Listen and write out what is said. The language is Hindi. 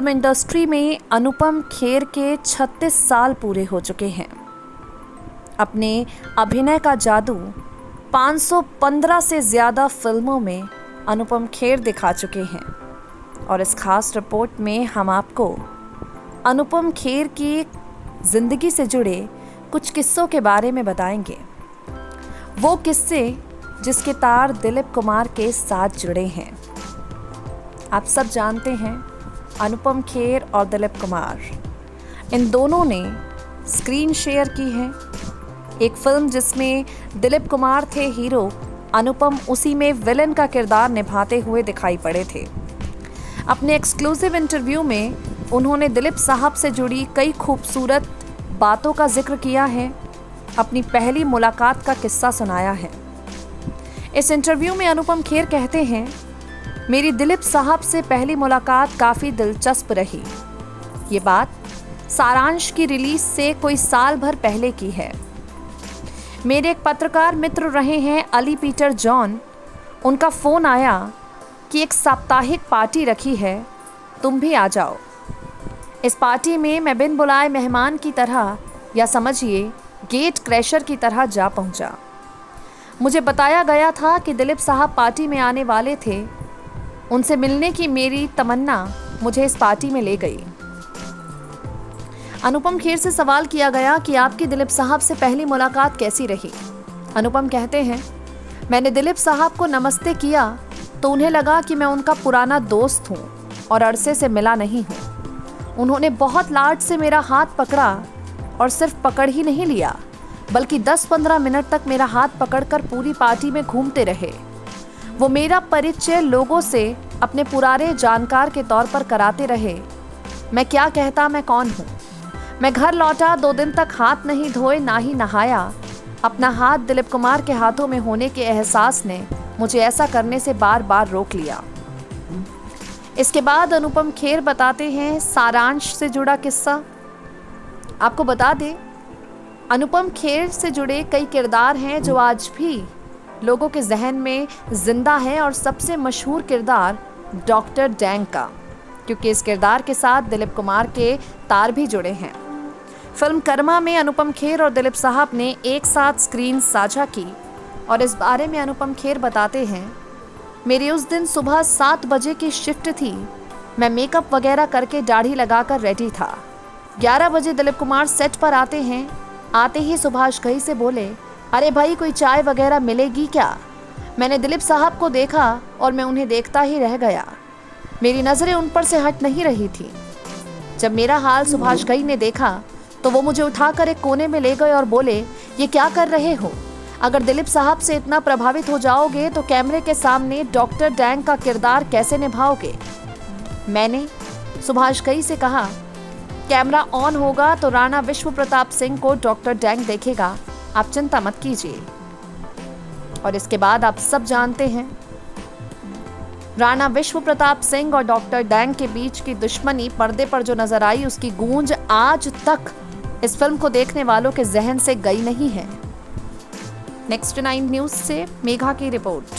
फिल्म इंडस्ट्री में अनुपम खेर के 36 साल पूरे हो चुके हैं। अपने अभिनय का जादू 515 से ज़्यादा फिल्मों में अनुपम खेर दिखा चुके हैं और इस खास रिपोर्ट में हम आपको अनुपम खेर की ज़िंदगी से जुड़े कुछ किस्सों के बारे में बताएंगे। वो किस्से जिसके तार दिलीप कुमार के साथ जुड़े हैं। आप सब जानते हैं अनुपम खेर और दिलीप कुमार, इन दोनों ने स्क्रीन शेयर की है। एक फिल्म जिसमें दिलीप कुमार थे हीरो, अनुपम उसी में विलन का किरदार निभाते हुए दिखाई पड़े थे। अपने एक्सक्लूसिव इंटरव्यू में उन्होंने दिलीप साहब से जुड़ी कई खूबसूरत बातों का जिक्र किया है, अपनी पहली मुलाकात का किस्सा सुनाया है। इस इंटरव्यू में अनुपम खेर कहते हैं, मेरी दिलीप साहब से पहली मुलाकात काफ़ी दिलचस्प रही। ये बात सारांश की रिलीज से कोई साल भर पहले की है। मेरे एक पत्रकार मित्र रहे हैं अली पीटर जॉन, उनका फ़ोन आया कि एक साप्ताहिक पार्टी रखी है, तुम भी आ जाओ। इस पार्टी में मैं बिन बुलाए मेहमान की तरह या समझिए गेट क्रैशर की तरह जा पहुंचा। मुझे बताया गया था कि दिलीप साहब पार्टी में आने वाले थे। उनसे मिलने की मेरी तमन्ना मुझे इस पार्टी में ले गई। अनुपम खेर से सवाल किया गया कि आपकी दिलीप साहब से पहली मुलाकात कैसी रही। अनुपम कहते हैं, मैंने दिलीप साहब को नमस्ते किया तो उन्हें लगा कि मैं उनका पुराना दोस्त हूँ और अरसे से मिला नहीं हूँ। उन्होंने बहुत लाड से मेरा हाथ पकड़ा और सिर्फ पकड़ ही नहीं लिया, बल्कि 10-15 मिनट तक मेरा हाथ पकड़कर पूरी पार्टी में घूमते रहे। वो मेरा परिचय लोगों से अपने पुराने जानकार के तौर पर कराते रहे। मैं क्या कहता, मैं कौन हूँ। मैं घर लौटा, 2 दिन तक हाथ नहीं धोए, ना ही नहाया। अपना हाथ दिलीप कुमार के हाथों में होने के एहसास ने मुझे ऐसा करने से बार बार रोक लिया। इसके बाद अनुपम खेर बताते हैं सारांश से जुड़ा किस्सा। आपको बता दें, अनुपम खेर से जुड़े कई किरदार हैं जो आज भी लोगों के जहन में जिंदा है और सबसे मशहूर किरदार डॉक्टर डैंग का, क्योंकि इस किरदार के साथ दिलीप कुमार के तार भी जुड़े हैं। फिल्म कर्मा में अनुपम खेर और दिलीप साहब ने एक साथ स्क्रीन साझा की और इस बारे में अनुपम खेर बताते हैं, मेरी उस दिन सुबह 7 बजे की शिफ्ट थी। मैं मेकअप वगैरह करके दाढ़ी लगाकर रेडी था। 11 बजे दिलीप कुमार सेट पर आते हैं। आते ही सुभाष घई से बोले, अरे भाई कोई चाय वगैरह मिलेगी क्या। मैंने दिलीप साहब को देखा और मैं उन्हें देखता ही रह गया। मेरी नज़रें उन पर से हट नहीं रही थी। जब मेरा हाल सुभाष घई ने देखा तो वो मुझे उठाकर एक कोने में ले गए और बोले, ये क्या कर रहे हो। अगर दिलीप साहब से इतना प्रभावित हो जाओगे तो कैमरे के सामने डॉक्टर डैंग का किरदार कैसे निभाओगे। मैंने सुभाष घई से कहा, कैमरा ऑन होगा तो राणा विश्व प्रताप सिंह को डॉक्टर डैंग देखेगा, आप चिंता मत कीजिए। और इसके बाद आप सब जानते हैं, राणा विश्व प्रताप सिंह और डॉक्टर डैंग के बीच की दुश्मनी पर्दे पर जो नजर आई, उसकी गूंज आज तक इस फिल्म को देखने वालों के जहन से गई नहीं है। नेक्स्ट 9 न्यूज़ से मेघा की रिपोर्ट।